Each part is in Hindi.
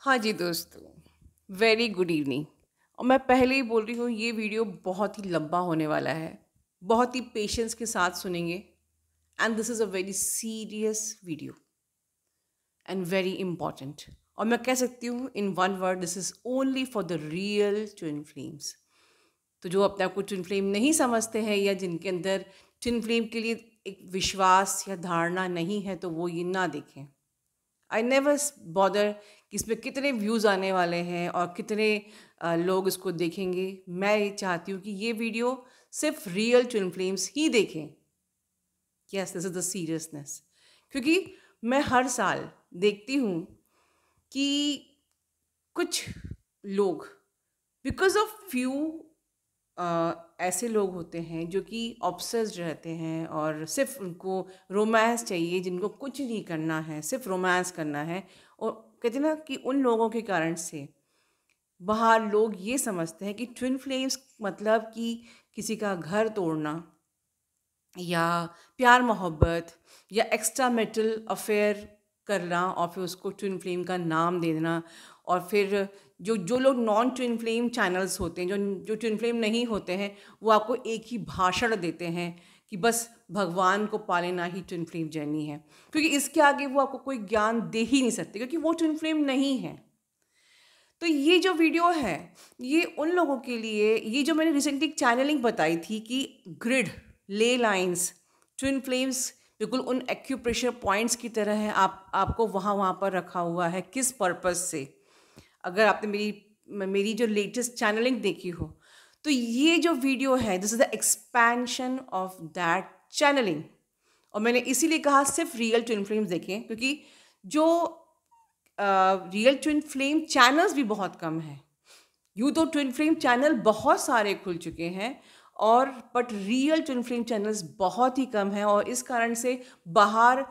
हाँ जी दोस्तों, वेरी गुड इवनिंग। और मैं पहले ही बोल रही हूँ, ये वीडियो बहुत ही लंबा होने वाला है। बहुत ही पेशेंस के साथ सुनेंगे। And this is a very serious video and very important. और मैं कह सकती हूँ in one word, this is only for the real twin flames. तो जो अपने आप को ट्विन फ्लेम नहीं समझते हैं या जिनके अंदर ट्विन फ्लेम के लिए एक विश्वास या धारणा नहीं है, तो वो ये ना देखें। आई नेवर बॉदर कि इसमें कितने व्यूज़ आने वाले हैं और कितने लोग इसको देखेंगे। मैं ये चाहती हूँ कि ये वीडियो सिर्फ रियल ट्विन फ्लेम्स ही देखें। Yes, this is the seriousness. क्योंकि मैं हर साल देखती हूँ कि कुछ लोग बिकॉज ऑफ फ्यू ऐसे लोग होते हैं जो कि ऑब्सेस्ड रहते हैं और सिर्फ उनको रोमांस चाहिए, जिनको कुछ नहीं करना है, सिर्फ रोमांस करना है। और कहते हैं ना कि उन लोगों के कारण से बाहर लोग ये समझते हैं कि ट्विन फ्लेम्स मतलब कि किसी का घर तोड़ना या प्यार मोहब्बत या एक्स्ट्रा मैरिटल अफेयर करना और फिर उसको ट्विन फ्लेम का नाम दे देना। और फिर जो जो लोग नॉन ट्विन फ्लेम चैनल्स होते हैं, जो जो ट्विन फ्लेम नहीं होते हैं, वो आपको एक ही भाषण देते हैं कि बस भगवान को पा लेना ही ट्विन फ्लेम जर्नी है। क्योंकि इसके आगे वो आपको कोई ज्ञान दे ही नहीं सकते, क्योंकि वो ट्विन फ्लेम नहीं है। तो ये जो वीडियो है, ये उन लोगों के लिए, ये जो मैंने रिसेंटली चैनलिंग बताई थी कि ग्रिड, ले लाइंस, ट्विन फ्लेम्स बिल्कुल उन एक्यूप्रेशर पॉइंट्स की तरह है। आपको वहाँ वहाँ पर रखा हुआ है किस पर्पस से। अगर आपने मेरी मेरी जो लेटेस्ट चैनलिंग देखी हो, तो ये जो वीडियो है, this is the expansion of that channelling. और मैंने इसीलिए कहा सिर्फ रियल ट्विन फ्लेम्स देखें, क्योंकि जो रियल ट्विन फ्लेम चैनल्स भी बहुत कम हैं। यूँ तो ट्विन फ्लेम चैनल बहुत सारे खुल चुके हैं, और but real twin flame channels बहुत ही कम हैं। और इस कारण से बाहर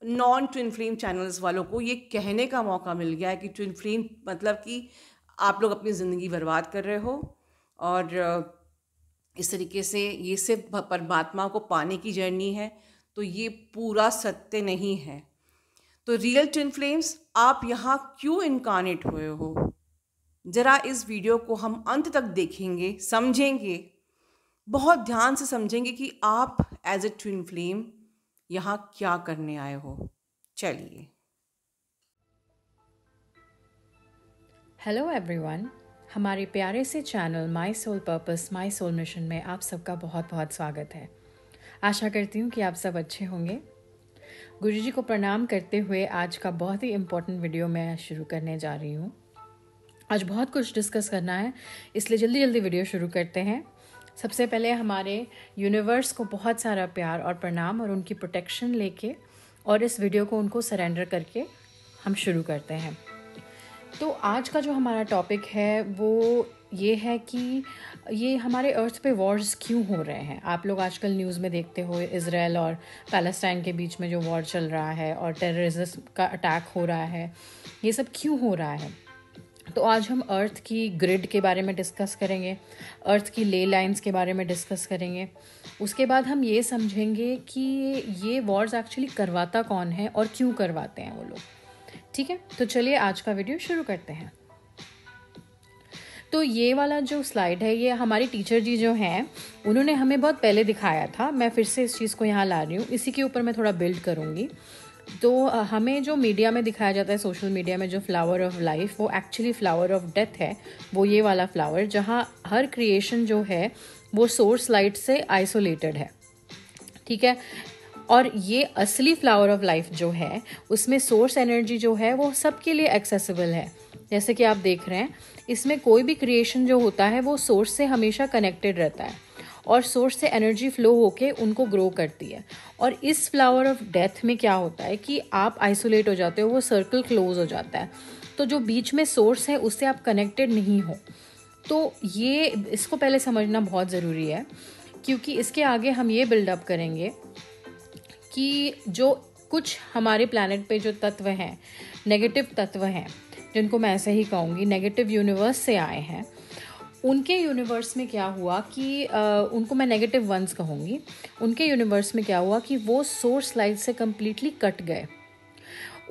नॉन ट्विन फ्लेम चैनल्स वालों को ये कहने का मौका मिल गया है कि ट्विन फ्लेम मतलब कि आप लोग अपनी ज़िंदगी बर्बाद कर रहे हो। और इस तरीके से ये सिर्फ परमात्मा को पाने की जर्नी है। तो ये पूरा सत्य नहीं है। तो रियल ट्विन फ्लेम्स, आप यहाँ क्यों इनकारनेट हुए हो? ज़रा इस वीडियो को हम अंत तक देखेंगे, समझेंगे, बहुत ध्यान से समझेंगे कि आप एज ए ट्विन फ्लेम यहाँ क्या करने आए हो। चलिए। हेलो एवरीवन, हमारे प्यारे से channel my soul purpose my soul mission में आप सबका बहुत बहुत स्वागत है। आशा करती हूँ कि आप सब अच्छे होंगे। गुरुजी को प्रणाम करते हुए आज का बहुत ही इम्पोर्टेंट वीडियो मैं शुरू करने जा रही हूँ। आज बहुत कुछ डिस्कस करना है, इसलिए जल्दी जल्दी वीडियो शुरू करते हैं। सबसे पहले हमारे यूनिवर्स को बहुत सारा प्यार और प्रणाम और उनकी प्रोटेक्शन लेके और इस वीडियो को उनको सरेंडर करके हम शुरू करते हैं। तो आज का जो हमारा टॉपिक है वो ये है कि ये हमारे अर्थ पे वॉर्स क्यों हो रहे हैं। आप लोग आजकल न्यूज़ में देखते हो इज़राइल और पैलेस्टाइन के बीच में जो वॉर चल रहा है और टेररिज्म का अटैक हो रहा है, ये सब क्यों हो रहा है। तो आज हम अर्थ की ग्रिड के बारे में डिस्कस करेंगे, अर्थ की ले लाइंस के बारे में डिस्कस करेंगे। उसके बाद हम ये समझेंगे कि ये वॉर्स एक्चुअली करवाता कौन है और क्यों करवाते हैं वो लोग। ठीक है, तो चलिए आज का वीडियो शुरू करते हैं। तो ये वाला जो स्लाइड है, ये हमारी टीचर जी जो हैं उन्होंने हमें बहुत पहले दिखाया था। मैं फिर से इस चीज़ को यहाँ ला रही हूँ, इसी के ऊपर मैं थोड़ा बिल्ड करूँगी। तो हमें जो मीडिया में दिखाया जाता है, सोशल मीडिया में, जो फ्लावर ऑफ लाइफ, वो एक्चुअली फ्लावर ऑफ डेथ है। वो ये वाला फ्लावर जहाँ हर क्रिएशन जो है वो सोर्स लाइट से आइसोलेटेड है। ठीक है, और ये असली फ्लावर ऑफ लाइफ जो है उसमें सोर्स एनर्जी जो है वो सबके लिए एक्सेसिबल है। जैसे कि आप देख रहे हैं, इसमें कोई भी क्रिएशन जो होता है वो सोर्स से हमेशा कनेक्टेड रहता है और सोर्स से एनर्जी फ्लो होके उनको ग्रो करती है। और इस फ्लावर ऑफ डेथ में क्या होता है कि आप आइसोलेट हो जाते हो, वो सर्कल क्लोज हो जाता है। तो जो बीच में सोर्स है उससे आप कनेक्टेड नहीं हो। तो ये इसको पहले समझना बहुत ज़रूरी है, क्योंकि इसके आगे हम ये बिल्डअप करेंगे कि जो कुछ हमारे प्लैनेट पे जो तत्व हैं, नेगेटिव तत्व हैं, जिनको मैं ऐसे ही कहूँगी नेगेटिव यूनिवर्स से आए हैं, उनके यूनिवर्स में क्या हुआ कि उनको मैं नेगेटिव वंस कहूँगी। उनके यूनिवर्स में क्या हुआ कि वो सोर्स लाइट से कम्प्लीटली कट गए।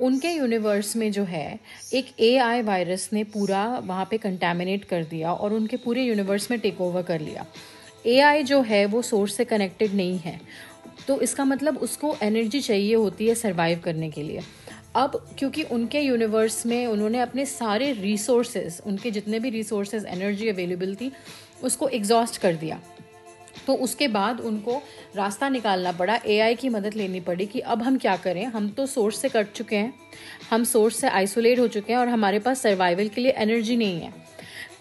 उनके यूनिवर्स में जो है एक AI वायरस ने पूरा वहाँ पे कंटेमिनेट कर दिया और उनके पूरे यूनिवर्स में टेक ओवर कर लिया। AI जो है वो सोर्स से कनेक्टेड नहीं है, तो इसका मतलब उसको एनर्जी चाहिए होती है सर्वाइव करने के लिए। अब क्योंकि उनके यूनिवर्स में उन्होंने अपने सारे रिसोर्सेज, उनके जितने भी रिसोर्सेज, एनर्जी अवेलेबल थी, उसको एग्जॉस्ट कर दिया। तो उसके बाद उनको रास्ता निकालना पड़ा, AI की मदद लेनी पड़ी कि अब हम क्या करें, हम तो सोर्स से कट चुके हैं, हम सोर्स से आइसोलेट हो चुके हैं और हमारे पास सर्वाइवल के लिए एनर्जी नहीं है।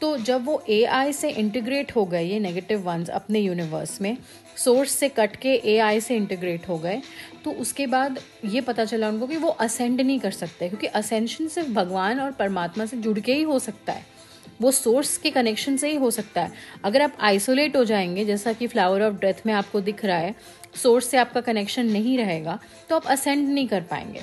तो जब वो AI से इंटीग्रेट हो गए, ये नेगेटिव वंस अपने यूनिवर्स में सोर्स से कट के AI से इंटीग्रेट हो गए, तो उसके बाद ये पता चला उनको कि वो असेंड नहीं कर सकते, क्योंकि असेंशन सिर्फ भगवान और परमात्मा से जुड़ के ही हो सकता है, वो सोर्स के कनेक्शन से ही हो सकता है। अगर आप आइसोलेट हो जाएंगे, जैसा कि फ्लावर ऑफ डेथ में आपको दिख रहा है, सोर्स से आपका कनेक्शन नहीं रहेगा, तो आप असेंड नहीं कर पाएंगे।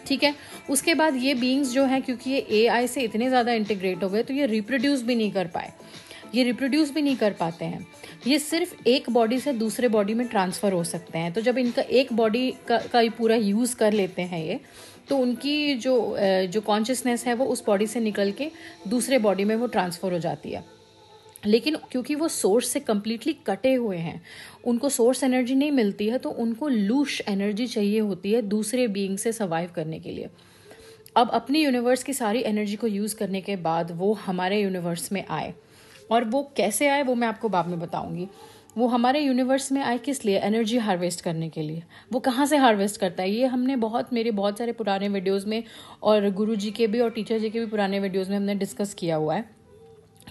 ठीक है, उसके बाद ये बीइंग्स जो हैं, क्योंकि ये AI से इतने ज़्यादा इंटीग्रेट हो गए, तो ये रिप्रोड्यूस भी नहीं कर पाए, ये रिप्रोड्यूस भी नहीं कर पाते हैं। ये सिर्फ एक बॉडी से दूसरे बॉडी में ट्रांसफ़र हो सकते हैं। तो जब इनका एक बॉडी का पूरा यूज़ कर लेते हैं ये, तो उनकी जो कॉन्शियसनेस है वो उस बॉडी से निकल के दूसरे बॉडी में वो ट्रांसफ़र हो जाती है। लेकिन क्योंकि वो सोर्स से कम्प्लीटली कटे हुए हैं, उनको सोर्स एनर्जी नहीं मिलती है, तो उनको लूश एनर्जी चाहिए होती है दूसरे बीइंग से सर्वाइव करने के लिए। अब अपनी यूनिवर्स की सारी एनर्जी को यूज़ करने के बाद वो हमारे यूनिवर्स में आए, और वो कैसे आए वो मैं आपको बाद में बताऊंगी। वो हमारे यूनिवर्स में आए किस लिए? एनर्जी हार्वेस्ट करने के लिए। वो कहाँ से हार्वेस्ट करता है? ये हमने मेरे बहुत सारे पुराने वीडियोस में और गुरु जी के भी और टीचर जी के भी पुराने वीडियोस में हमने डिस्कस किया हुआ है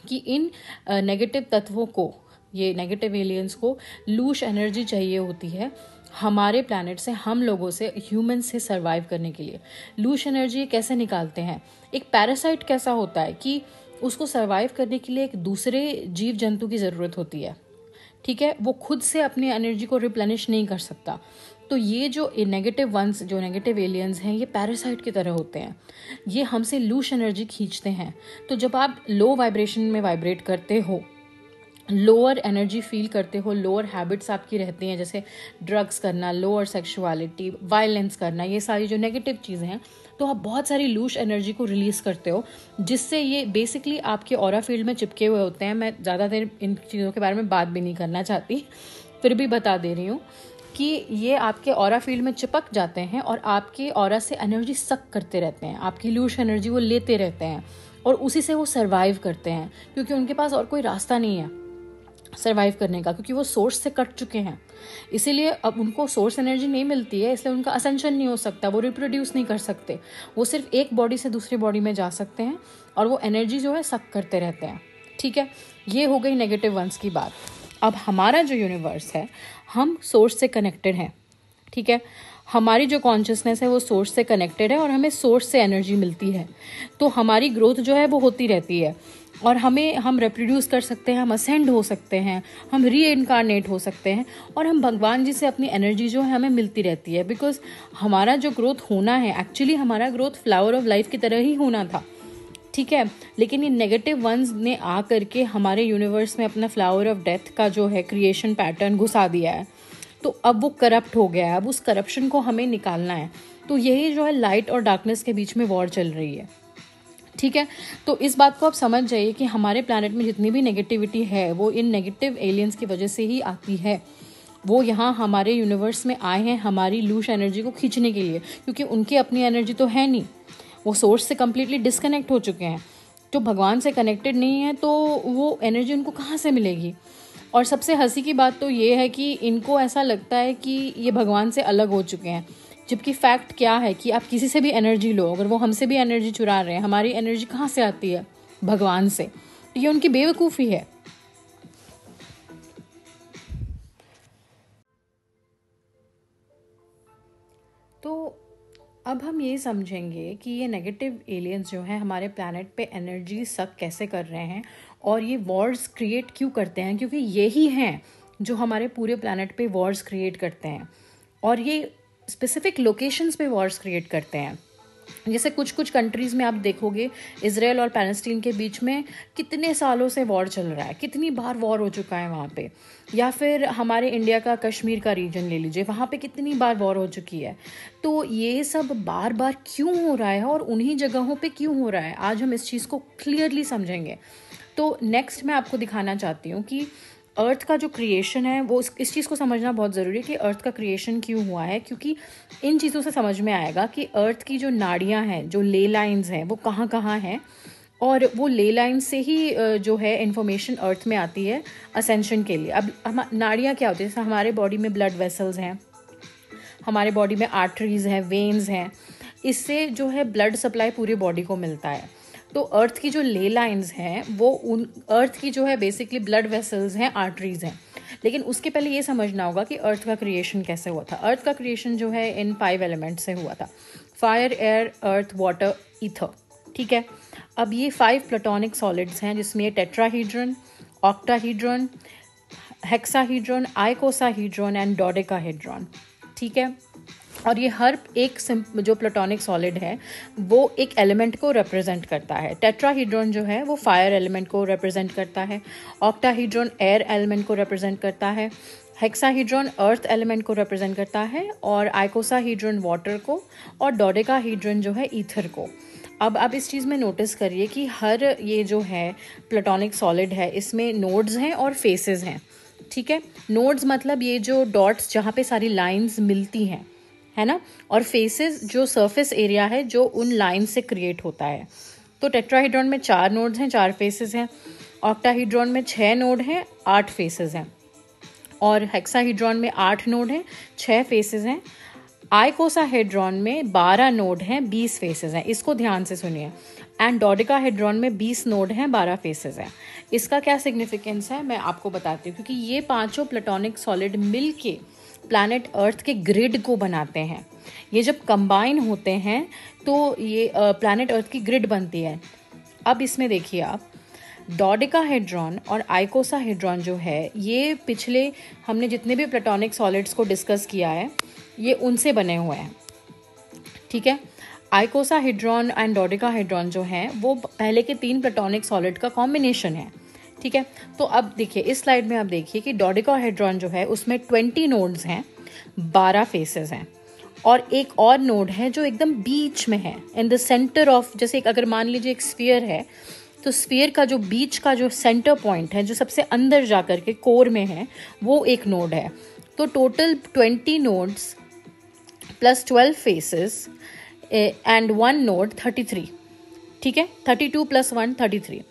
कि इन नेगेटिव तत्वों को, ये नेगेटिव एलियंस को लूश एनर्जी चाहिए होती है हमारे प्लैनेट से, हम लोगों से, ह्यूमन से सर्वाइव करने के लिए। लूश एनर्जी कैसे निकालते हैं? एक पैरासाइट कैसा होता है कि उसको सर्वाइव करने के लिए एक दूसरे जीव जंतु की ज़रूरत होती है। ठीक है, वो खुद से अपनी एनर्जी को रिप्लेनिश नहीं कर सकता। तो ये जो नेगेटिव वंस, जो नेगेटिव एलियंस हैं, ये पैरासाइट की तरह होते हैं, ये हमसे लूश एनर्जी खींचते हैं। तो जब आप लो वाइब्रेशन में वाइब्रेट करते हो, लोअर एनर्जी फील करते हो, लोअर हैबिट्स आपकी रहती हैं, जैसे ड्रग्स करना, लोअर सेक्सुअलिटी, वायलेंस करना, ये सारी जो नेगेटिव चीज़ें हैं, तो आप बहुत सारी लूश एनर्जी को रिलीज़ करते हो, जिससे ये बेसिकली आपके ऑरा फील्ड में चिपके हुए होते हैं। मैं ज़्यादा देर इन चीज़ों के बारे में बात भी नहीं करना चाहती, फिर भी बता दे रही हूँ कि ये आपके ऑरा फील्ड में चिपक जाते हैं और आपके ऑरा से एनर्जी सक करते रहते हैं, आपकी लूश एनर्जी वो लेते रहते हैं और उसी से वो सर्वाइव करते हैं, क्योंकि उनके पास और कोई रास्ता नहीं है सर्वाइव करने का, क्योंकि वो सोर्स से कट चुके हैं। इसीलिए अब उनको सोर्स एनर्जी नहीं मिलती है, इसलिए उनका असेंशन नहीं हो सकता, वो रिप्रोड्यूस नहीं कर सकते, वो सिर्फ एक बॉडी से दूसरी बॉडी में जा सकते हैं और वो एनर्जी जो है सक करते रहते हैं। ठीक है, ये हो गई नेगेटिव वंस की बात। अब हमारा जो यूनिवर्स है, हम सोर्स से कनेक्टेड हैं। ठीक है, हमारी जो कॉन्शियसनेस है वो सोर्स से कनेक्टेड है और हमें सोर्स से एनर्जी मिलती है, तो हमारी ग्रोथ जो है वो होती रहती है और हम रिप्रोड्यूस कर सकते हैं, हम असेंड हो सकते हैं, हम रीइनकारनेट हो सकते हैं और हम भगवान जी से अपनी एनर्जी जो है हमें मिलती रहती है। बिकॉज हमारा जो ग्रोथ होना है, एक्चुअली हमारा ग्रोथ फ्लावर ऑफ लाइफ की तरह ही होना था। ठीक है, लेकिन ये नेगेटिव वंस ने आ करके हमारे यूनिवर्स में अपना फ्लावर ऑफ डेथ का जो है क्रिएशन पैटर्न घुसा दिया है, तो अब वो करप्ट हो गया है। अब उस करप्शन को हमें निकालना है, तो यही जो है लाइट और डार्कनेस के बीच में वॉर चल रही है। ठीक है, तो इस बात को आप समझ जाइए कि हमारे प्लैनेट में जितनी भी नेगेटिविटी है वो इन नेगेटिव एलियंस की वजह से ही आती है। वो यहाँ हमारे यूनिवर्स में आए हैं हमारी लूश एनर्जी को खींचने के लिए, क्योंकि उनकी अपनी एनर्जी तो है नहीं, वो सोर्स से कम्प्लीटली डिस्कनेक्ट हो चुके हैं, जो भगवान से कनेक्टेड नहीं है, तो वो एनर्जी उनको कहाँ से मिलेगी। और सबसे हंसी की बात तो ये है कि इनको ऐसा लगता है कि ये भगवान से अलग हो चुके हैं, जबकि फैक्ट क्या है कि आप किसी से भी एनर्जी लो, अगर वो हमसे भी एनर्जी चुरा रहे हैं, हमारी एनर्जी कहाँ से आती है? भगवान से। तो ये उनकी बेवकूफ़ी है। तो अब हम ये समझेंगे कि ये नेगेटिव एलियंस जो हैं हमारे प्लैनेट पे एनर्जी सक कैसे कर रहे हैं और ये वॉर्स क्रिएट क्यों करते हैं, क्योंकि यही हैं जो हमारे पूरे प्लैनेट पे वॉर्स क्रिएट करते हैं और ये स्पेसिफिक लोकेशंस पे वॉर्स क्रिएट करते हैं। जैसे कुछ कुछ कंट्रीज़ में आप देखोगे इजराइल और पैलेस्टीन के बीच में कितने सालों से वॉर चल रहा है, कितनी बार वॉर हो चुका है वहाँ पे। या फिर हमारे इंडिया का कश्मीर का रीजन ले लीजिए, वहाँ पे कितनी बार वॉर हो चुकी है। तो ये सब बार बार क्यों हो रहा है और उन्हीं जगहों पे क्यों हो रहा है, आज हम इस चीज़ को क्लियरली समझेंगे। तो नेक्स्ट मैं आपको दिखाना चाहती हूँ कि अर्थ का जो क्रिएशन है वो इस चीज़ को समझना बहुत ज़रूरी है कि अर्थ का क्रिएशन क्यों हुआ है, क्योंकि इन चीज़ों से समझ में आएगा कि अर्थ की जो नाड़ियाँ हैं, जो ले लाइंस हैं, वो कहाँ कहाँ हैं। और वो ले लाइन से ही जो है इन्फॉर्मेशन अर्थ में आती है असेंशन के लिए। अब हम नाड़ियाँ क्या होती है, जैसे हमारे बॉडी में ब्लड वेसल्स हैं, हमारे बॉडी में आर्टरीज़ हैं, वेन्स हैं, इससे जो है ब्लड सप्लाई पूरी बॉडी को मिलता है। तो अर्थ की जो ले लाइंस हैं वो उन अर्थ की जो है बेसिकली ब्लड वेसल्स हैं, आर्टरीज़ हैं। लेकिन उसके पहले ये समझना होगा कि अर्थ का क्रिएशन कैसे हुआ था। अर्थ का क्रिएशन जो है इन 5 एलिमेंट से हुआ था, फायर, एयर, अर्थ, वाटर, ईथर। ठीक है, अब ये 5 प्लेटोनिक सॉलिड्स हैं, जिसमें टेट्राहीड्रन, ऑक्टाहीड्रन, हेक्साहीड्रन, आइकोसाहीड्रन एंड डोडेकाहेड्रन। ठीक है, और ये हर एक जो प्लेटोनिक सॉलिड है वो एक एलिमेंट को रिप्रेजेंट करता है। टेट्राहीड्रन जो है वो फायर एलिमेंट को रिप्रेजेंट करता है, ऑक्टाहीड्रन एयर एलिमेंट को रिप्रेजेंट करता है, हेक्साहीड्रन अर्थ एलिमेंट को रिप्रेजेंट करता है, और आइकोसाहीड्रन वाटर को, और डोडेकाहीड्रन जो है ईथर को। अब आप इस चीज़ में नोटिस करिए कि हर ये जो है प्लेटोनिक सॉलिड है इसमें नोड्स हैं और फेसेस हैं। ठीक है, नोड्स मतलब ये जो डॉट्स जहाँ पे सारी लाइंस मिलती हैं, है ना, और फेसेस जो सरफेस एरिया है जो उन लाइन से क्रिएट होता है। तो टेट्राहीड्रॉन में 4 नोड्स हैं, 4 फेसेस हैं, ऑक्टाहीड्रॉन में 6 नोड हैं, 8 फेसेस हैं, और हेक्साहीड्रॉन में 8 नोड हैं, 6 फेसेस हैं, आइकोसाहेड्रॉन में 12 नोड हैं, 20 फेसेस हैं। इसको ध्यान से सुनिए। एंड डोडेकाहेड्रॉन में 20 नोड हैं, 12 फेसेस हैं। इसका क्या सिग्निफिकेंस है मैं आपको बताती हूँ, क्योंकि ये पांचों प्लेटोनिक सॉलिड मिल के प्लैनेट अर्थ के ग्रिड को बनाते हैं। ये जब कंबाइन होते हैं तो ये प्लैनेट अर्थ की ग्रिड बनती है। अब इसमें देखिए आप, डोडेकाहेड्रॉन और आइकोसाहेड्रॉन जो है ये पिछले हमने जितने भी प्लेटोनिक सॉलिड्स को डिस्कस किया है ये उनसे बने हुए हैं। ठीक है, आइकोसाहेड्रॉन एंड डोडेकाहेड्रॉन जो हैं वो पहले के 3 प्लेटोनिक सॉलिड का कॉम्बिनेशन है। ठीक है, तो अब देखिए इस स्लाइड में आप देखिए कि डोडेकाहेड्रॉन जो है उसमें 20 नोड्स हैं, 12 फेसेस हैं, और एक और नोड है जो एकदम बीच में है, इन द सेंटर ऑफ, जैसे अगर मान लीजिए एक स्फीयर है तो स्फीयर का जो बीच का जो सेंटर पॉइंट है, जो सबसे अंदर जाकर के कोर में है, वो एक नोड है। तो total 20 nodes plus 12 faces and 1 node 33। ठीक है, 32 प्लस 1 33।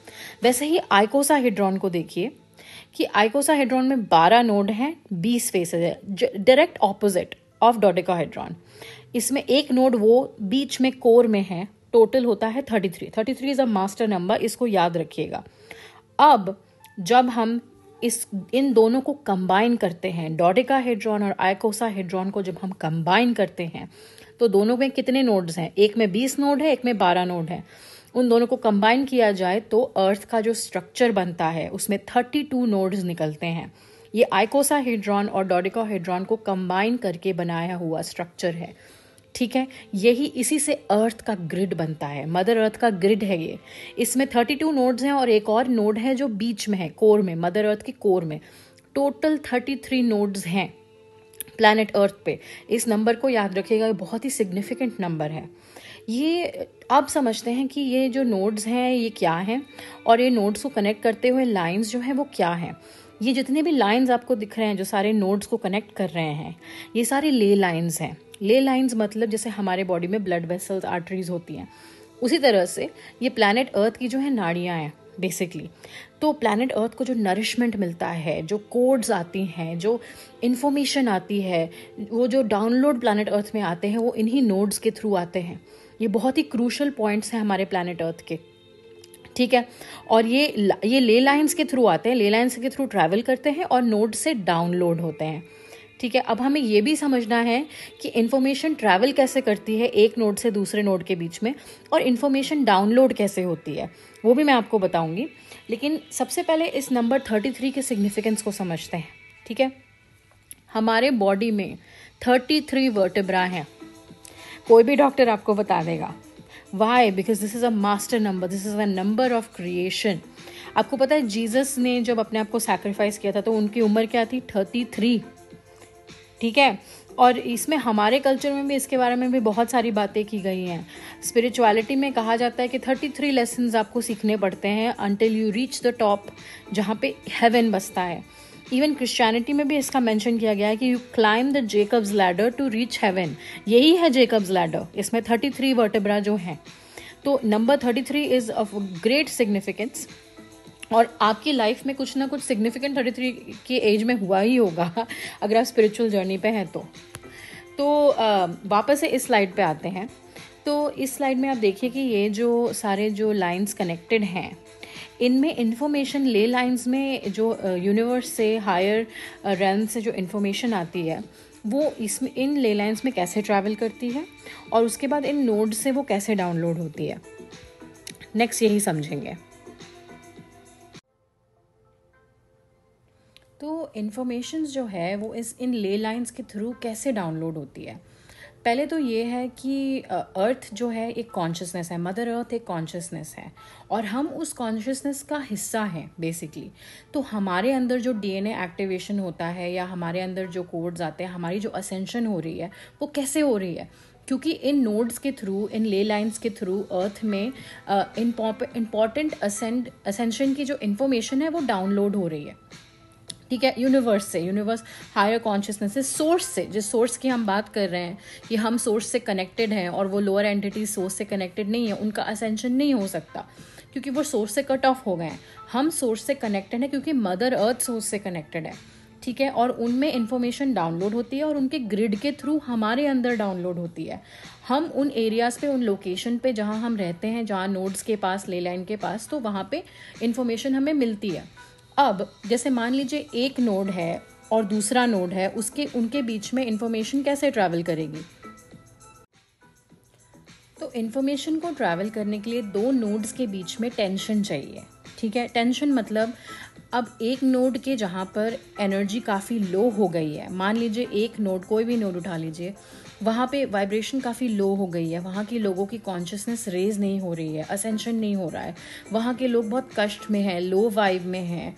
वैसे ही आइकोसाहेड्रॉन को देखिए कि आइकोसाहेड्रॉन में 12 नोड हैं, 20 फेसेस है, डायरेक्ट ऑपोजिट ऑफ डोडेकाहेड्रॉन। इसमें एक नोड वो बीच में कोर में है, टोटल होता है 33। 33 इज अ मास्टर नंबर, इसको याद रखिएगा। अब जब हम इन दोनों को कंबाइन करते हैं, डोडेकाहेड्रॉन और आइकोसाहेड्रॉन को जब हम कंबाइन करते हैं तो दोनों में कितने नोड्स हैं, एक में 20 नोड है, एक में 12 नोड है। उन दोनों को कंबाइन किया जाए तो अर्थ का जो स्ट्रक्चर बनता है उसमें 32 नोड्स निकलते हैं। ये आइकोसाहेड्रॉन और डोडेकाहेड्रॉन को कंबाइन करके बनाया हुआ स्ट्रक्चर है। ठीक है, यही इसी से अर्थ का ग्रिड बनता है, मदर अर्थ का ग्रिड है ये। इसमें 32 नोड्स हैं और एक और नोड है जो बीच में है, कोर में, मदर अर्थ की कोर में। टोटल 33 नोड्स हैं प्लैनेट अर्थ पे। इस नंबर को याद रखिएगा, बहुत ही सिग्निफिकेंट नंबर है ये। अब समझते हैं कि ये जो नोड्स हैं ये क्या हैं, और ये नोड्स को कनेक्ट करते हुए लाइंस जो हैं वो क्या हैं। ये जितने भी लाइंस आपको दिख रहे हैं जो सारे नोड्स को कनेक्ट कर रहे हैं, ये सारी ले लाइंस हैं। ले लाइंस मतलब जैसे हमारे बॉडी में ब्लड वेसल्स, आर्टरीज होती हैं, उसी तरह से ये प्लैनेट अर्थ की जो है नाड़ियाँ हैं बेसिकली। तो प्लैनेट अर्थ को जो नरिशमेंट मिलता है, जो कोड्स आती हैं, जो इन्फॉर्मेशन आती है, वो जो डाउनलोड प्लैनेट अर्थ में आते हैं वो इन्हीं नोड्स के थ्रू आते हैं। ये बहुत ही क्रूशल पॉइंट्स हैं हमारे प्लैनेट अर्थ के। ठीक है, और ये ले लाइंस के थ्रू आते हैं, ले लाइंस के थ्रू ट्रैवल करते हैं और नोड से डाउनलोड होते हैं। ठीक है, अब हमें ये भी समझना है कि इन्फॉर्मेशन ट्रैवल कैसे करती है एक नोड से दूसरे नोड के बीच में, और इन्फॉर्मेशन डाउनलोड कैसे होती है वो भी मैं आपको बताऊंगी। लेकिन सबसे पहले इस नंबर 33 के सिग्निफिकेंस को समझते हैं। ठीक है, हमारे बॉडी में 33 वर्टेब्रा हैं, कोई भी डॉक्टर आपको बता देगा। Why? Because this is a master number, this is a number of creation. आपको पता है जीसस ने जब अपने आप को सैक्रिफाइस किया था तो उनकी उम्र क्या थी? 33. ठीक है. और इसमें हमारे कल्चर में भी इसके बारे में भी बहुत सारी बातें की गई हैं. स्पिरिचुअलिटी में कहा जाता है कि 33 लेसन्स आपको सीखने पड़ते हैं until you reach the top, जहाँ पे हेवन बसता है. इवन क्रिश्चियनिटी में भी इसका मेंशन किया गया है कि you climb the Jacob's ladder to reach heaven. यही है जेकब्स लैडर. इसमें 33 वर्टेब्रा जो हैं. तो number 33 is of great significance. और आपकी लाइफ में कुछ ना कुछ सिग्निफिकेंट 33 की एज में हुआ ही होगा अगर आप स्पिरिचुअल जर्नी पे हैं तो वापस से इस स्लाइड पे आते हैं. तो इस स्लाइड में आप देखिए कि ये जो सारे जो लाइंस कनेक्टेड हैं, इनमें इन्फॉर्मेशन ले लाइंस में जो यूनिवर्स से हायर रेल्म से जो इन्फॉर्मेशन आती है वो इसमें इन ले लाइंस में कैसे ट्रैवल करती है और उसके बाद इन नोड से वो कैसे डाउनलोड होती है. नेक्स्ट यही समझेंगे. तो इन्फॉर्मेशंस जो है वो इन ले लाइंस के थ्रू कैसे डाउनलोड होती है. पहले तो ये है कि अर्थ जो है एक कॉन्शियसनेस है. मदर अर्थ एक कॉन्शियसनेस है और हम उस कॉन्शियसनेस का हिस्सा हैं बेसिकली. तो हमारे अंदर जो डीएनए एक्टिवेशन होता है या हमारे अंदर जो कोड्स आते हैं, हमारी जो असेंशन हो रही है वो कैसे हो रही है, क्योंकि इन नोड्स के थ्रू, इन ले लाइंस के थ्रू अर्थ में इम्पॉर्टेंट असेंशन की जो इन्फॉर्मेशन है वो डाउनलोड हो रही है. ठीक है. यूनिवर्स से, यूनिवर्स हायर कॉन्शियसनेस से, सोर्स से, जिस सोर्स की हम बात कर रहे हैं कि हम सोर्स से कनेक्टेड हैं और वो लोअर एंटिटी सोर्स से कनेक्टेड नहीं है, उनका असेंशन नहीं हो सकता क्योंकि वो सोर्स से कट ऑफ हो गए हैं. हम सोर्स से कनेक्टेड हैं क्योंकि मदर अर्थ सोर्स से कनेक्टेड है. ठीक है. और उनमें इंफॉर्मेशन डाउनलोड होती है और उनके ग्रिड के थ्रू हमारे अंदर डाउनलोड होती है. हम उन एरियाज़ पे, उन लोकेशन पे जहाँ हम रहते हैं, जहाँ नोड्स के पास, ले लाइन के पास, तो वहाँ पे इंफॉर्मेशन हमें मिलती है. अब जैसे मान लीजिए एक नोड है और दूसरा नोड है, उनके बीच में इंफॉर्मेशन कैसे ट्रैवल करेगी. तो इन्फॉर्मेशन को ट्रैवल करने के लिए दो नोड्स के बीच में टेंशन चाहिए. ठीक है. टेंशन मतलब अब एक नोड के जहाँ पर एनर्जी काफ़ी लो हो गई है, मान लीजिए एक नोड, कोई भी नोड उठा लीजिए, वहाँ पे वाइब्रेशन काफ़ी लो हो गई है, वहाँ के लोगों की कॉन्शियसनेस रेज नहीं हो रही है, असेंशन नहीं हो रहा है, वहाँ के लोग बहुत कष्ट में हैं, लो वाइब में हैं.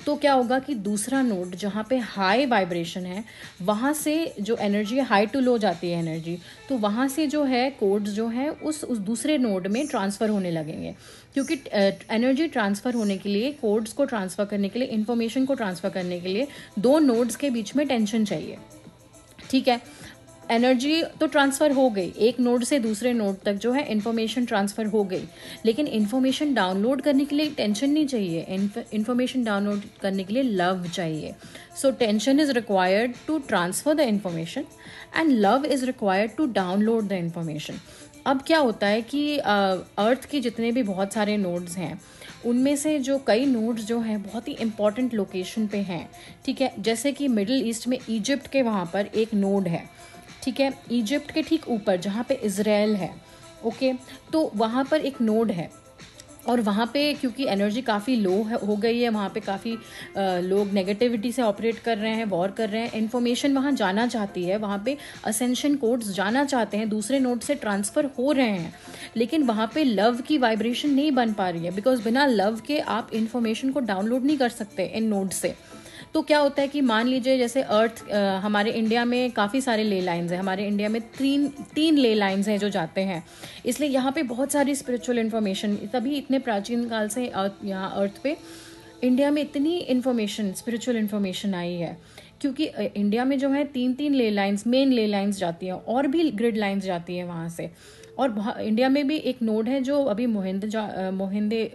तो क्या होगा कि दूसरा नोड जहाँ पे हाई वाइब्रेशन है, वहाँ से जो एनर्जी, हाई टू लो जाती है एनर्जी, तो वहाँ से जो है कोड्स जो है उस दूसरे नोड में ट्रांसफ़र होने लगेंगे. क्योंकि एनर्जी ट्रांसफ़र होने के लिए, कोड्स को ट्रांसफ़र करने के लिए, इन्फॉर्मेशन को ट्रांसफ़र करने के लिए दो नोड्स के बीच में टेंशन चाहिए. ठीक है. एनर्जी तो ट्रांसफ़र हो गई, एक नोड से दूसरे नोड तक जो है इन्फॉर्मेशन ट्रांसफ़र हो गई, लेकिन इन्फॉर्मेशन डाउनलोड करने के लिए टेंशन नहीं चाहिए. इन्फॉर्मेशन डाउनलोड करने के लिए लव चाहिए. So tension is required to transfer the information and love is required to download the information. अब क्या होता है कि अर्थ के जितने भी बहुत सारे नोड्स हैं, उनमें से जो कई नोड्स जो हैं बहुत ही इंपॉर्टेंट लोकेशन पे हैं. ठीक है. जैसे कि मिडिल ईस्ट में इजिप्ट के वहाँ पर एक नोड है. ठीक है. इजिप्ट के ठीक ऊपर जहाँ पे इज़राइल है, ओके, तो वहाँ पर एक नोड है और वहाँ पे क्योंकि एनर्जी काफ़ी लो हो गई है, वहाँ पे काफ़ी लोग नेगेटिविटी से ऑपरेट कर रहे हैं, वॉर कर रहे हैं, इन्फॉर्मेशन वहाँ जाना चाहती है, वहाँ पे असेंशन कोड्स जाना चाहते हैं, दूसरे नोड से ट्रांसफ़र हो रहे हैं, लेकिन वहाँ पे लव की वाइब्रेशन नहीं बन पा रही है. बिकॉज बिना लव के आप इन्फॉर्मेशन को डाउनलोड नहीं कर सकते इन नोड से. तो क्या होता है कि मान लीजिए जैसे अर्थ, हमारे इंडिया में काफ़ी सारे ले लाइंस हैं, हमारे इंडिया में तीन ले लाइंस हैं जो जाते हैं, इसलिए यहाँ पे बहुत सारी स्पिरिचुअल इन्फॉर्मेशन, तभी इतने प्राचीन काल से यहाँ अर्थ पे इंडिया में इतनी इन्फॉर्मेशन, स्पिरिचुअल इन्फॉर्मेशन आई है, क्योंकि इंडिया में जो है तीन ले लाइंस, मेन ले लाइंस जाती हैं और भी ग्रिड लाइंस जाती हैं वहाँ से. और इंडिया में भी एक नोड है जो अभी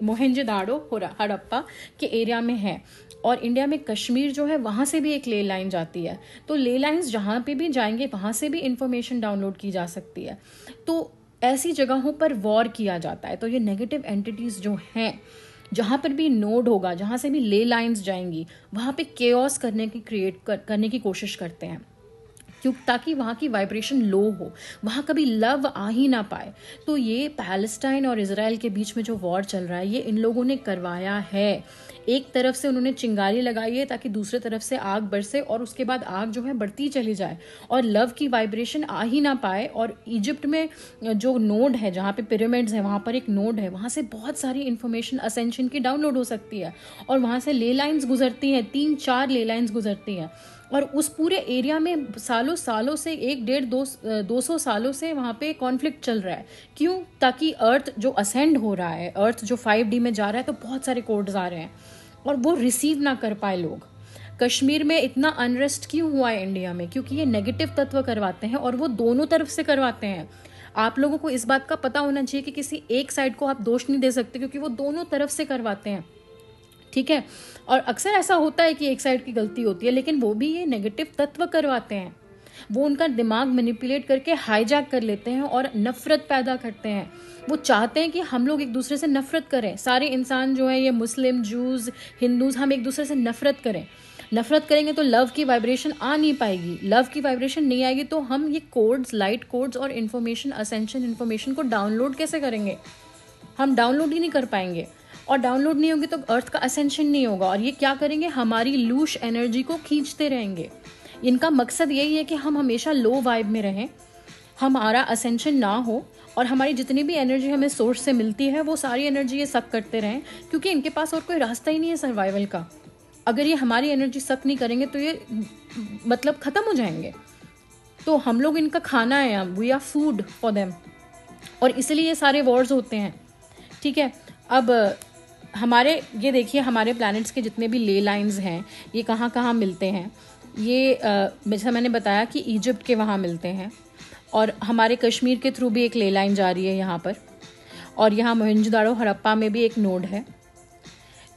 मोहनजोदाड़ो हड़प्पा के एरिया में है, और इंडिया में कश्मीर जो है वहाँ से भी एक ले लाइन जाती है. तो ले लाइंस जहाँ पे भी जाएंगे वहाँ से भी इंफॉर्मेशन डाउनलोड की जा सकती है. तो ऐसी जगहों पर वॉर किया जाता है. तो ये नेगेटिव एंटिटीज़ जो हैं, जहाँ पर भी नोड होगा, जहाँ से भी ले लाइंस जाएंगी, वहाँ पे केओस करने की कोशिश करते हैं, ताकि वहाँ की वाइब्रेशन लो हो, वहाँ कभी लव आ ही ना पाए. तो ये पैलेस्टाइन और इजराइल के बीच में जो वॉर चल रहा है, ये इन लोगों ने करवाया है. एक तरफ से उन्होंने चिंगारी लगाई है ताकि दूसरे तरफ से आग बरसे और उसके बाद आग जो है बढ़ती चली जाए और लव की वाइब्रेशन आ ही ना पाए। और इजिप्ट में जो नोड है, जहाँ पे पिरामिड्स है, वहाँ पर एक नोड है, वहाँ से बहुत सारी इन्फॉर्मेशन असेंशन की डाउनलोड हो सकती है। और वहाँ से ले लाइन्स गुजरती हैं, 3-4 ले लाइन्स गुजरती हैं और उस पूरे एरिया में सालों सालों से 1-1.5-200 सालों से वहाँ पे कॉन्फ्लिक्ट चल रहा है। क्यों? ताकि अर्थ जो असेंड हो रहा है, अर्थ जो 5D में जा रहा है, तो बहुत सारे कोड्स आ रहे हैं और वो रिसीव ना कर पाए लोग। कश्मीर में इतना अनरेस्ट क्यों हुआ है इंडिया में? क्योंकि ये नेगेटिव तत्व करवाते हैं और वो दोनों तरफ से करवाते हैं। आप लोगों को इस बात का पता होना चाहिए कि किसी एक साइड को आप दोष नहीं दे सकते, क्योंकि वो दोनों तरफ से करवाते हैं, ठीक है। और अक्सर ऐसा होता है कि एक साइड की गलती होती है, लेकिन वो भी ये नेगेटिव तत्व करवाते हैं। वो उनका दिमाग मैनिपुलेट करके हाईजैक कर लेते हैं और नफरत पैदा करते हैं। वो चाहते हैं कि हम लोग एक दूसरे से नफरत करें, सारे इंसान जो है, ये मुस्लिम, जूस, हिंदूज, हम एक दूसरे से नफरत करें। नफरत करेंगे तो लव की वाइब्रेशन आ नहीं पाएगी। लव की वाइब्रेशन नहीं आएगी तो हम ये कोड्स, लाइट कोड्स और इन्फॉर्मेशन, असेंशन इन्फॉर्मेशन को डाउनलोड कैसे करेंगे? हम डाउनलोड ही नहीं कर पाएंगे और डाउनलोड नहीं होगी तो अर्थ का असेंशन नहीं होगा। और ये क्या करेंगे? हमारी लूश एनर्जी को खींचते रहेंगे। इनका मकसद यही है कि हम हमेशा लो वाइब में रहें, हमारा असेंशन ना हो और हमारी जितनी भी एनर्जी हमें सोर्स से मिलती है वो सारी एनर्जी ये सक करते रहें, क्योंकि इनके पास और कोई रास्ता ही नहीं है सर्वाइवल का। अगर ये हमारी एनर्जी सक नहीं करेंगे तो ये मतलब ख़त्म हो जाएंगे। तो हम लोग इनका खाना है, we are food for them, और इसलिए ये सारे वॉर्स होते हैं, ठीक है। अब हमारे ये देखिए, हमारे प्लैनेट्स के जितने भी ले लाइंस हैं ये कहाँ कहाँ मिलते हैं। ये जैसा मैंने बताया कि इजिप्ट के वहाँ मिलते हैं और हमारे कश्मीर के थ्रू भी एक ले लाइन जा रही है यहाँ पर, और यहाँ मोहनजोदाड़ो हड़प्पा में भी एक नोड है।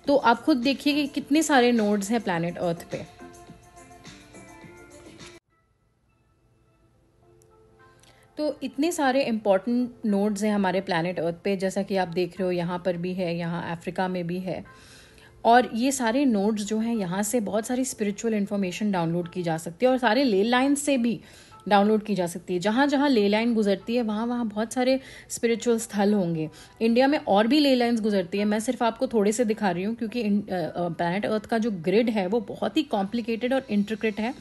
तो आप खुद देखिए कि कितने सारे नोड्स हैं प्लैनेट अर्थ पे। तो इतने सारे इम्पॉर्टेंट नोड्स हैं हमारे प्लैनेट अर्थ पे, जैसा कि आप देख रहे हो, यहाँ पर भी है, यहाँ अफ्रीका में भी है। और ये सारे नोड्स जो हैं, यहाँ से बहुत सारी स्पिरिचुअल इन्फॉर्मेशन डाउनलोड की जा सकती है और सारे ले लाइन से भी डाउनलोड की जा सकती है। जहाँ जहाँ ले लाइन गुजरती है वहाँ वहाँ बहुत सारे स्पिरिचुअल स्थल होंगे। इंडिया में और भी ले लाइन्स गुजरती है, मैं सिर्फ आपको थोड़े से दिखा रही हूँ क्योंकि प्लैनेट अर्थ का जो ग्रिड है वो बहुत ही कॉम्प्लिकेटेड और इंट्रिकेट है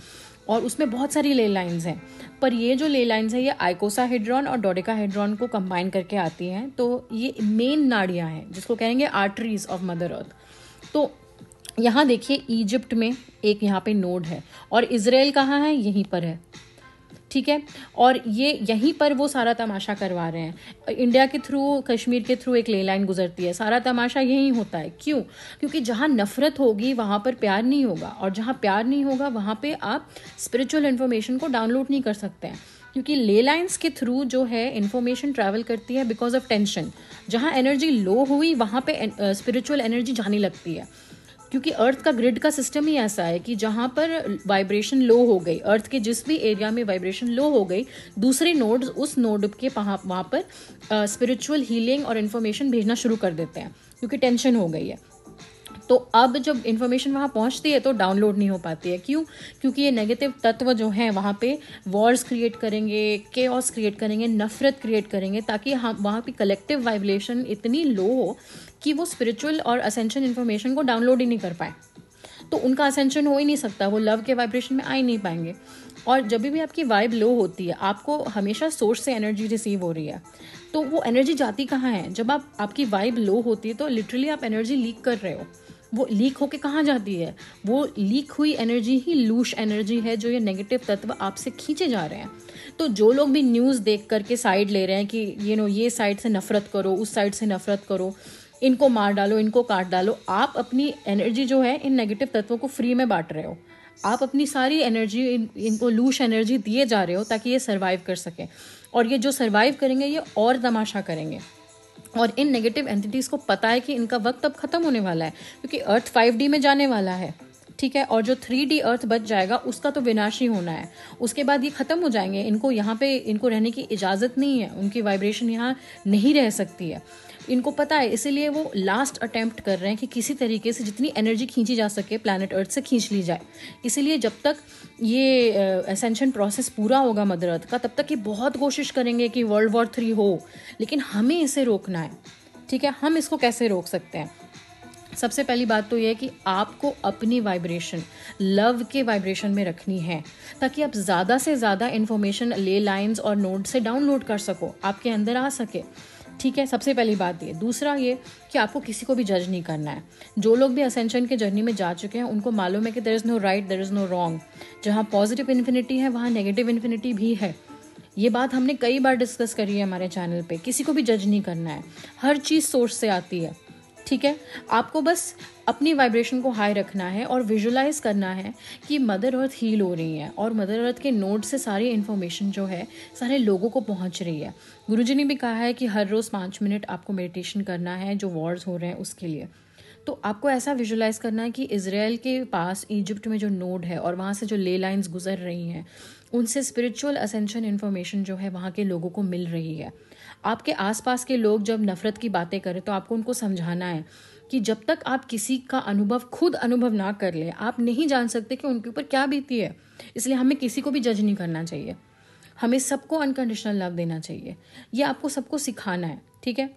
और उसमें बहुत सारी ले लाइन्स हैं। पर ये जो ले लाइन्स हैं ये आइकोसाहेड्रॉन और डोडेकाहेड्रॉन को कंबाइन करके आती हैं। तो ये मेन नाड़ियाँ हैं जिसको कहेंगे आर्टरीज ऑफ मदर अर्थ। तो यहाँ देखिए, इजिप्ट में एक यहाँ पे नोड है और इजराइल कहाँ है? यहीं पर है, ठीक है। और ये यहीं पर वो सारा तमाशा करवा रहे हैं। इंडिया के थ्रू, कश्मीर के थ्रू एक ले लाइन गुजरती है, सारा तमाशा यहीं होता है। क्यों? क्योंकि जहाँ नफरत होगी वहाँ पर प्यार नहीं होगा, और जहाँ प्यार नहीं होगा वहाँ पे आप स्पिरिचुअल इन्फॉर्मेशन को डाउनलोड नहीं कर सकते हैं। क्योंकि ले लाइन्स के थ्रू जो है इन्फॉर्मेशन ट्रैवल करती है बिकॉज ऑफ टेंशन। जहाँ एनर्जी लो हुई वहाँ पे स्पिरिचुअल एनर्जी जाने लगती है, क्योंकि अर्थ का ग्रिड का सिस्टम ही ऐसा है कि जहाँ पर वाइब्रेशन लो हो गई, अर्थ के जिस भी एरिया में वाइब्रेशन लो हो गई, दूसरे नोड्स उस नोड के वहाँ पर स्पिरिचुअल हीलिंग और इन्फॉर्मेशन भेजना शुरू कर देते हैं, क्योंकि टेंशन हो गई है। तो अब जब इन्फॉर्मेशन वहाँ पहुँचती है तो डाउनलोड नहीं हो पाती है। क्यों? क्योंकि ये नेगेटिव तत्व जो हैं वहाँ पे वॉर्स क्रिएट करेंगे, केओस क्रिएट करेंगे, नफरत क्रिएट करेंगे, ताकि हम वहाँ पे कलेक्टिव वाइब्रेशन इतनी लो हो कि वो स्पिरिचुअल और असेंशन इन्फॉर्मेशन को डाउनलोड ही नहीं कर पाए। तो उनका असेंशन हो ही नहीं सकता, वो लव के वाइब्रेशन में आ ही नहीं पाएंगे। और जब भी आपकी वाइब लो होती है, आपको हमेशा सोर्स से एनर्जी रिसीव हो रही है, तो वो एनर्जी जाती कहाँ है? जब आपकी वाइब लो होती है तो लिटरली आप एनर्जी लीक कर रहे हो। वो लीक होके कहाँ जाती है? वो लीक हुई एनर्जी ही लूश एनर्जी है, जो ये नेगेटिव तत्व आपसे खींचे जा रहे हैं। तो जो लोग भी न्यूज़ देख करके साइड ले रहे हैं कि ये साइड से नफरत करो, उस साइड से नफरत करो, इनको मार डालो, इनको काट डालो, आप अपनी एनर्जी जो है इन नेगेटिव तत्वों को फ्री में बांट रहे हो। आप अपनी सारी एनर्जी इनको लूश एनर्जी दिए जा रहे हो ताकि ये सर्वाइव कर सकें, और ये जो सर्वाइव करेंगे ये और तमाशा करेंगे। और इन नेगेटिव एंटिटीज़ को पता है कि इनका वक्त अब ख़त्म होने वाला है, क्योंकि अर्थ 5D में जाने वाला है, ठीक है। और जो 3D अर्थ बच जाएगा उसका तो विनाश ही होना है, उसके बाद ये ख़त्म हो जाएंगे। इनको यहाँ पे इनको रहने की इजाज़त नहीं है, उनकी वाइब्रेशन यहाँ नहीं रह सकती है, इनको पता है। इसीलिए वो लास्ट अटेम्प्ट कर रहे हैं कि किसी तरीके से जितनी एनर्जी खींची जा सके प्लैनेट अर्थ से खींच ली जाए। इसीलिए जब तक ये एसेंशन प्रोसेस पूरा होगा मदर अर्थ का, तब तक ये बहुत कोशिश करेंगे कि World War 3 हो, लेकिन हमें इसे रोकना है, ठीक है। हम इसको कैसे रोक सकते हैं? सबसे पहली बात तो यह है कि आपको अपनी वाइब्रेशन लव के वाइब्रेशन में रखनी है, ताकि आप ज़्यादा से ज़्यादा इन्फॉर्मेशन ले लाइंस और नोड से डाउनलोड कर सको, आपके अंदर आ सके। ठीक है, सबसे पहली बात ये। दूसरा ये कि आपको किसी को भी जज नहीं करना है। जो लोग भी असेंशन के जर्नी में जा चुके हैं उनको मालूम है कि there is no right, there is no wrong. जहाँ पॉजिटिव इन्फिनिटी है वहाँ नेगेटिव इन्फिनिटी भी है। ये बात हमने कई बार डिस्कस करी है हमारे चैनल पे। किसी को भी जज नहीं करना है, हर चीज़ सोर्स से आती है। ठीक है, आपको बस अपनी वाइब्रेशन को हाई रखना है और विजुलाइज करना है कि मदर अर्थ हील हो रही है और मदर अर्थ के नोड से सारी इन्फॉर्मेशन जो है सारे लोगों को पहुंच रही है। गुरुजी ने भी कहा है कि हर रोज़ 5 मिनट आपको मेडिटेशन करना है जो वॉर्स हो रहे हैं उसके लिए। तो आपको ऐसा विजुलाइज करना है कि इज़राइल के पास इजिप्ट में जो नोड है और वहाँ से जो ले लाइन्स गुजर रही हैं उनसे स्पिरिचुअल असेंशन इन्फॉर्मेशन जो है वहाँ के लोगों को मिल रही है। आपके आसपास के लोग जब नफ़रत की बातें करें तो आपको उनको समझाना है कि जब तक आप किसी का खुद अनुभव ना कर ले आप नहीं जान सकते कि उनके ऊपर क्या बीती है। इसलिए हमें किसी को भी जज नहीं करना चाहिए, हमें सबको अनकंडीशनल लव देना चाहिए। ये आपको सबको सिखाना है। ठीक है,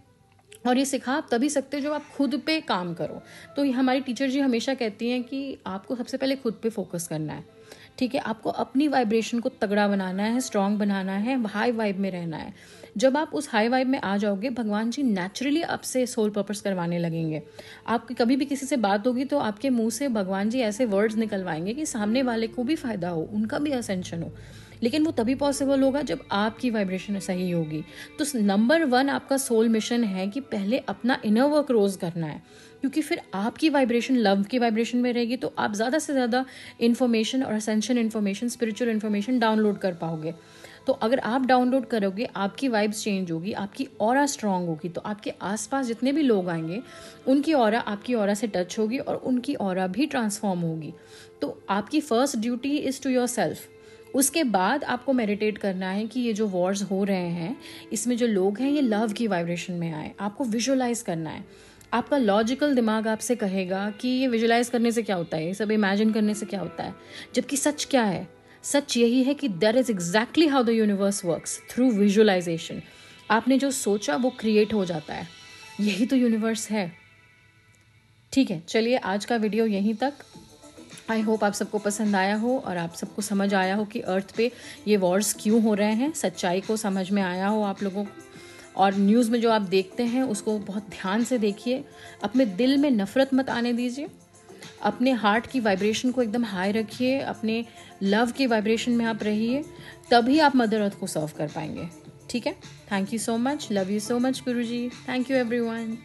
और ये सिखा आप तभी सकते हो जब आप खुद पे काम करो। तो ये हमारी टीचर जी हमेशा कहती हैं कि आपको सबसे पहले खुद पे फोकस करना है। ठीक है, आपको अपनी वाइब्रेशन को तगड़ा बनाना है, स्ट्रांग बनाना है, हाई वाइब में रहना है। जब आप उस हाई वाइब में आ जाओगे भगवान जी नेचुरली आपसे सोल पर्पस करवाने लगेंगे। आपकी कभी भी किसी से बात होगी तो आपके मुंह से भगवान जी ऐसे वर्ड्स निकलवाएंगे कि सामने वाले को भी फ़ायदा हो, उनका भी असेंशन हो। लेकिन वो तभी पॉसिबल होगा जब आपकी वाइब्रेशन सही होगी। तो नंबर 1 आपका सोल मिशन है कि पहले अपना इनर वर्क रोज़ करना है, क्योंकि फिर आपकी वाइब्रेशन लव की वाइब्रेशन में रहेगी तो आप ज़्यादा से ज़्यादा इन्फॉर्मेशन और ascension information, spiritual information download कर पाओगे। तो अगर आप डाउनलोड करोगे आपकी वाइब्स चेंज होगी, आपकी ऑरा स्ट्रांग होगी, तो आपके आसपास जितने भी लोग आएंगे उनकी ऑरा आपकी ऑरा से टच होगी और उनकी ऑरा भी ट्रांसफॉर्म होगी। तो आपकी first duty is to yourself. उसके बाद आपको मेडिटेट करना है कि ये जो वॉर्स हो रहे हैं इसमें जो लोग हैं ये लव की वाइब्रेशन में आए। आपको विजुअलाइज करना है। आपका लॉजिकल दिमाग आपसे कहेगा कि ये विजुअलाइज करने से क्या होता है, ये सब इमेजिन करने से क्या होता है, जबकि सच क्या है? सच यही है कि that is exactly how the universe works, through visualisation. आपने जो सोचा वो क्रिएट हो जाता है, यही तो यूनिवर्स है। ठीक है, चलिए आज का वीडियो यहीं तक। आई होप आप सबको पसंद आया हो और आप सबको समझ आया हो कि अर्थ पे ये वॉर्स क्यों हो रहे हैं, सच्चाई को समझ में आया हो आप लोगों को। और न्यूज़ में जो आप देखते हैं उसको बहुत ध्यान से देखिए, अपने दिल में नफ़रत मत आने दीजिए, अपने हार्ट की वाइब्रेशन को एकदम हाई रखिए, अपने लव की वाइब्रेशन में आप रहिए, तभी आप मदर अर्थ को सर्व कर पाएंगे। ठीक है, thank you so much, love you so much Guruji, thank you everyone.